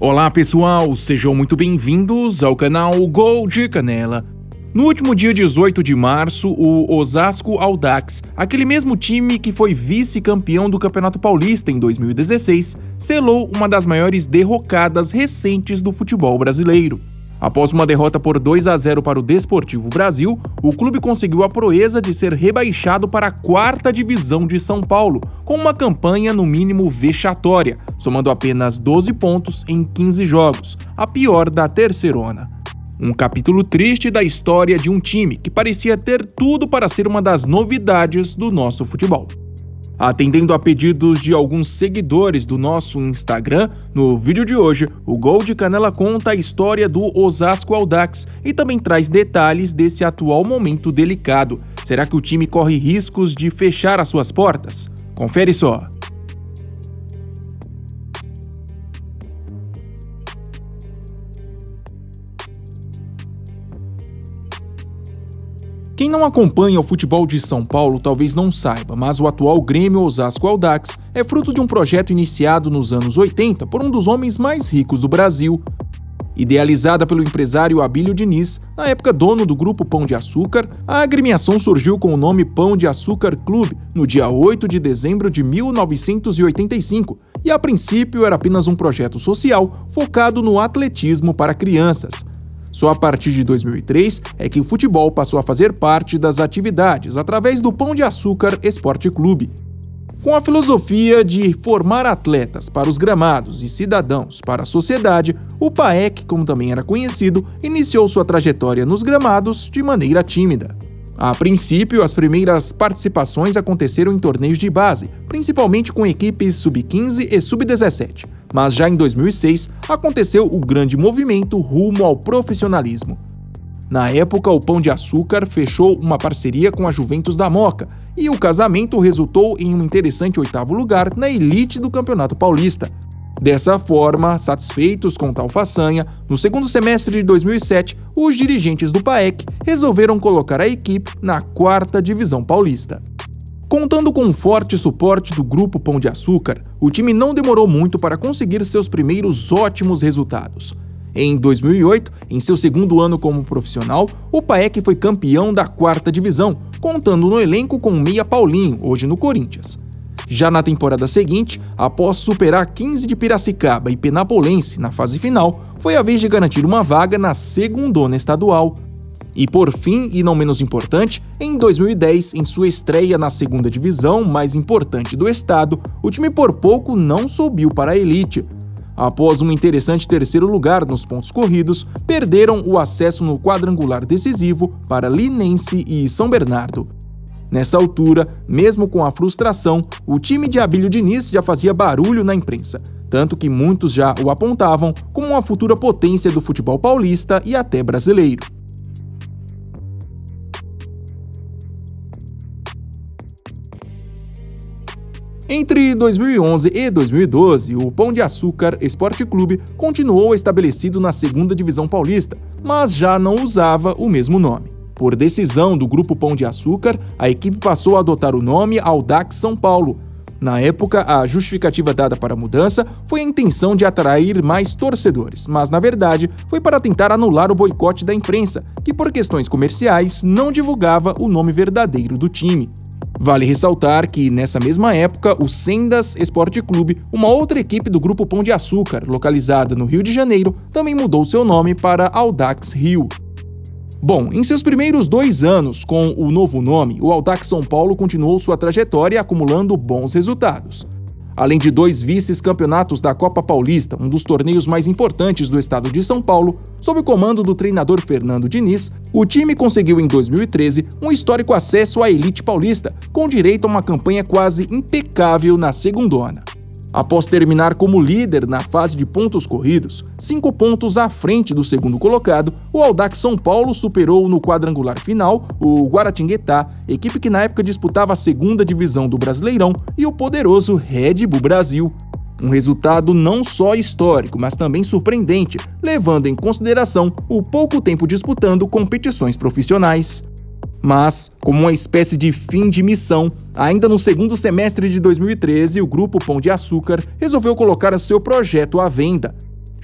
Olá pessoal, sejam muito bem-vindos ao canal Gol de Canela. No último dia 18 de março, o Osasco Audax, aquele mesmo time que foi vice-campeão do Campeonato Paulista em 2016, selou uma das maiores derrocadas recentes do futebol brasileiro. Após uma derrota por 2-0 para o Desportivo Brasil, o clube conseguiu a proeza de ser rebaixado para a 4ª divisão de São Paulo, com uma campanha no mínimo vexatória, somando apenas 12 pontos em 15 jogos, a pior da terceirona. Um capítulo triste da história de um time que parecia ter tudo para ser uma das novidades do nosso futebol. Atendendo a pedidos de alguns seguidores do nosso Instagram, no vídeo de hoje, o Gol de Canela conta a história do Osasco Audax e também traz detalhes desse atual momento delicado. Será que o time corre riscos de fechar as suas portas? Confere só! Quem não acompanha o futebol de São Paulo talvez não saiba, mas o atual Grêmio Osasco Audax é fruto de um projeto iniciado nos anos 80 por um dos homens mais ricos do Brasil. Idealizada pelo empresário Abílio Diniz, na época dono do grupo Pão de Açúcar, a agremiação surgiu com o nome Pão de Açúcar Clube no dia 8 de dezembro de 1985 e a princípio era apenas um projeto social focado no atletismo para crianças. Só a partir de 2003 é que o futebol passou a fazer parte das atividades através do Pão de Açúcar Esporte Clube. Com a filosofia de formar atletas para os gramados e cidadãos para a sociedade, o PAEC, como também era conhecido, iniciou sua trajetória nos gramados de maneira tímida. A princípio, as primeiras participações aconteceram em torneios de base, principalmente com equipes sub-15 e sub-17, mas já em 2006 aconteceu o grande movimento rumo ao profissionalismo. Na época, o Pão de Açúcar fechou uma parceria com a Juventus da Moca e o casamento resultou em um interessante 8º lugar na elite do Campeonato Paulista. Dessa forma, satisfeitos com tal façanha, no segundo semestre de 2007, os dirigentes do PAEC resolveram colocar a equipe na 4ª divisão paulista. Contando com um forte suporte do grupo Pão de Açúcar, o time não demorou muito para conseguir seus primeiros ótimos resultados. Em 2008, em seu segundo ano como profissional, o PAEC foi campeão da 4ª divisão, contando no elenco com o meia Paulinho, hoje no Corinthians. Já na temporada seguinte, após superar 15 de Piracicaba e Penapolense na fase final, foi a vez de garantir uma vaga na segundona estadual. E por fim, e não menos importante, em 2010, em sua estreia na 2ª divisão mais importante do estado, o time por pouco não subiu para a elite. Após um interessante 3º lugar nos pontos corridos, perderam o acesso no quadrangular decisivo para Linense e São Bernardo. Nessa altura, mesmo com a frustração, o time de Abílio Diniz já fazia barulho na imprensa, tanto que muitos já o apontavam como uma futura potência do futebol paulista e até brasileiro. Entre 2011 e 2012, o Pão de Açúcar Esporte Clube continuou estabelecido na 2ª divisão paulista, mas já não usava o mesmo nome. Por decisão do grupo Pão de Açúcar, a equipe passou a adotar o nome Audax São Paulo. Na época, a justificativa dada para a mudança foi a intenção de atrair mais torcedores, mas na verdade foi para tentar anular o boicote da imprensa, que por questões comerciais não divulgava o nome verdadeiro do time. Vale ressaltar que, nessa mesma época, o Sendas Esporte Clube, uma outra equipe do grupo Pão de Açúcar, localizada no Rio de Janeiro, também mudou seu nome para Audax Rio. Bom, em seus primeiros 2 anos com o novo nome, o Audax São Paulo continuou sua trajetória acumulando bons resultados. Além de 2 vice-campeonatos da Copa Paulista, um dos torneios mais importantes do estado de São Paulo, sob o comando do treinador Fernando Diniz, o time conseguiu em 2013 um histórico acesso à elite paulista, com direito a uma campanha quase impecável na segundona. Após terminar como líder na fase de pontos corridos, 5 pontos à frente do segundo colocado, o Audax São Paulo superou no quadrangular final o Guaratinguetá, equipe que na época disputava a 2ª divisão do Brasileirão, e o poderoso Red Bull Brasil. Um resultado não só histórico, mas também surpreendente, levando em consideração o pouco tempo disputando competições profissionais. Mas, como uma espécie de fim de missão, ainda no segundo semestre de 2013, o grupo Pão de Açúcar resolveu colocar seu projeto à venda.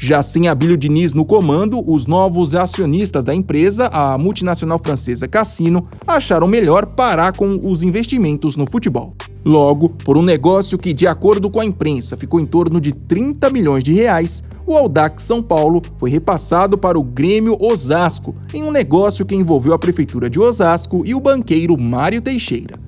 Já sem Abílio Diniz no comando, os novos acionistas da empresa, a multinacional francesa Cassino, acharam melhor parar com os investimentos no futebol. Logo, por um negócio que, de acordo com a imprensa, ficou em torno de 30 milhões de reais, o Audax São Paulo foi repassado para o Grêmio Osasco, em um negócio que envolveu a prefeitura de Osasco e o banqueiro Mário Teixeira.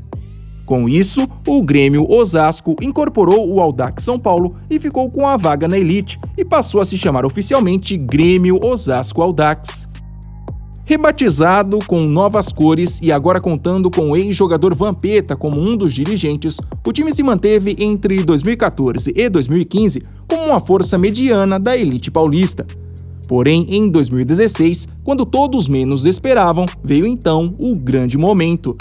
Com isso, o Grêmio Osasco incorporou o Audax São Paulo e ficou com a vaga na elite e passou a se chamar oficialmente Grêmio Osasco Audax. Rebatizado com novas cores e agora contando com o ex-jogador Vampeta como um dos dirigentes, o time se manteve entre 2014 e 2015 como uma força mediana da elite paulista. Porém, em 2016, quando todos menos esperavam, veio então o grande momento.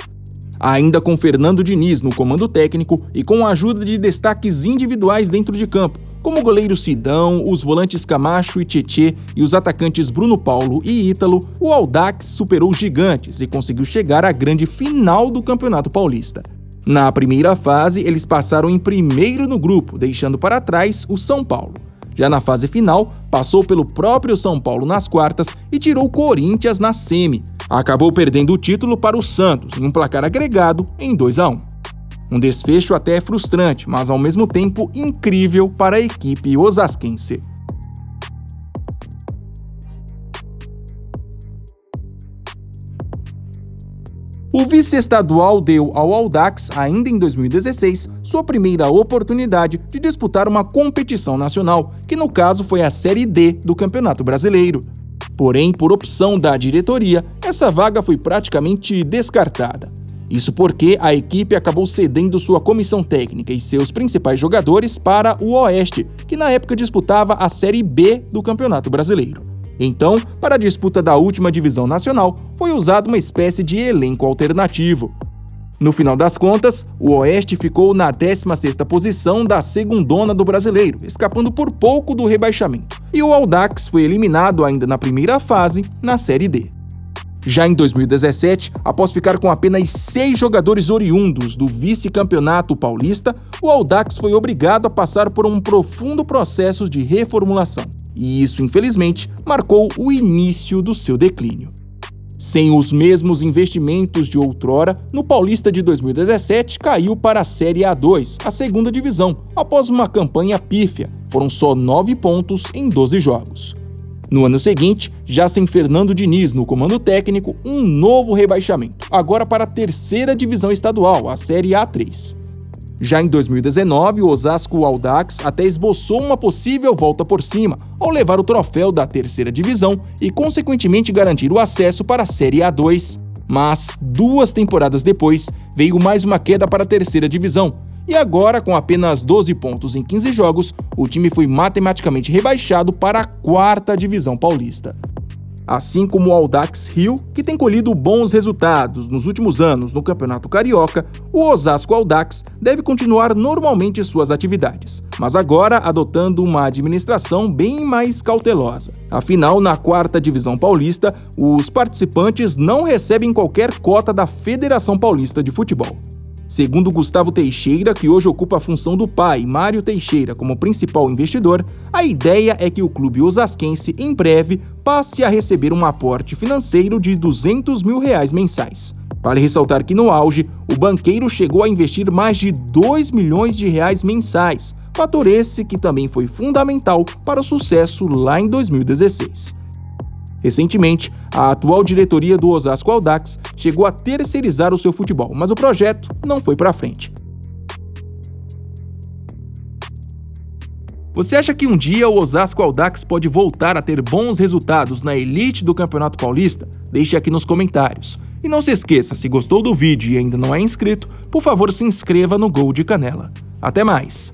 Ainda com Fernando Diniz no comando técnico e com a ajuda de destaques individuais dentro de campo, como o goleiro Sidão, os volantes Camacho e Tietê e os atacantes Bruno Paulo e Ítalo, o Audax superou os gigantes e conseguiu chegar à grande final do Campeonato Paulista. Na primeira fase, eles passaram em primeiro no grupo, deixando para trás o São Paulo. Já na fase final, passou pelo próprio São Paulo nas quartas e tirou o Corinthians na semi. Acabou perdendo o título para o Santos em um placar agregado em 2-1. Um desfecho até frustrante, mas ao mesmo tempo incrível para a equipe osasquense. O vice-estadual deu ao Audax, ainda em 2016, sua primeira oportunidade de disputar uma competição nacional, que no caso foi a Série D do Campeonato Brasileiro. Porém, por opção da diretoria, essa vaga foi praticamente descartada. Isso porque a equipe acabou cedendo sua comissão técnica e seus principais jogadores para o Oeste, que na época disputava a Série B do Campeonato Brasileiro. Então, para a disputa da última divisão nacional, foi usado uma espécie de elenco alternativo. No final das contas, o Oeste ficou na 16ª posição da segundona do Brasileiro, escapando por pouco do rebaixamento. E o Audax foi eliminado ainda na primeira fase, na Série D. Já em 2017, após ficar com apenas 6 jogadores oriundos do vice-campeonato paulista, o Audax foi obrigado a passar por um profundo processo de reformulação. E isso, infelizmente, marcou o início do seu declínio. Sem os mesmos investimentos de outrora, no Paulista de 2017 caiu para a Série A2, a segunda divisão, após uma campanha pífia. Foram só 9 pontos em 12 jogos. No ano seguinte, já sem Fernando Diniz no comando técnico, um novo rebaixamento, agora para a terceira divisão estadual, a Série A3. Já em 2019, o Osasco Audax até esboçou uma possível volta por cima, ao levar o troféu da terceira divisão e, consequentemente, garantir o acesso para a Série A2. Mas, 2 temporadas depois, veio mais uma queda para a terceira divisão. E agora, com apenas 12 pontos em 15 jogos, o time foi matematicamente rebaixado para a 4ª divisão paulista. Assim como o Audax Rio, que tem colhido bons resultados nos últimos anos no Campeonato Carioca, o Osasco Audax deve continuar normalmente suas atividades, mas agora adotando uma administração bem mais cautelosa. Afinal, na 4ª divisão paulista, os participantes não recebem qualquer cota da Federação Paulista de Futebol. Segundo Gustavo Teixeira, que hoje ocupa a função do pai, Mário Teixeira, como principal investidor, a ideia é que o clube osasquense, em breve, passe a receber um aporte financeiro de R$200 mil mensais. Vale ressaltar que, no auge, o banqueiro chegou a investir mais de R$2 milhões mensais, fator esse que também foi fundamental para o sucesso lá em 2016. Recentemente, a atual diretoria do Osasco Audax chegou a terceirizar o seu futebol, mas o projeto não foi para frente. Você acha que um dia o Osasco Audax pode voltar a ter bons resultados na elite do Campeonato Paulista? Deixe aqui nos comentários. E não se esqueça, se gostou do vídeo e ainda não é inscrito, por favor se inscreva no Gol de Canela. Até mais!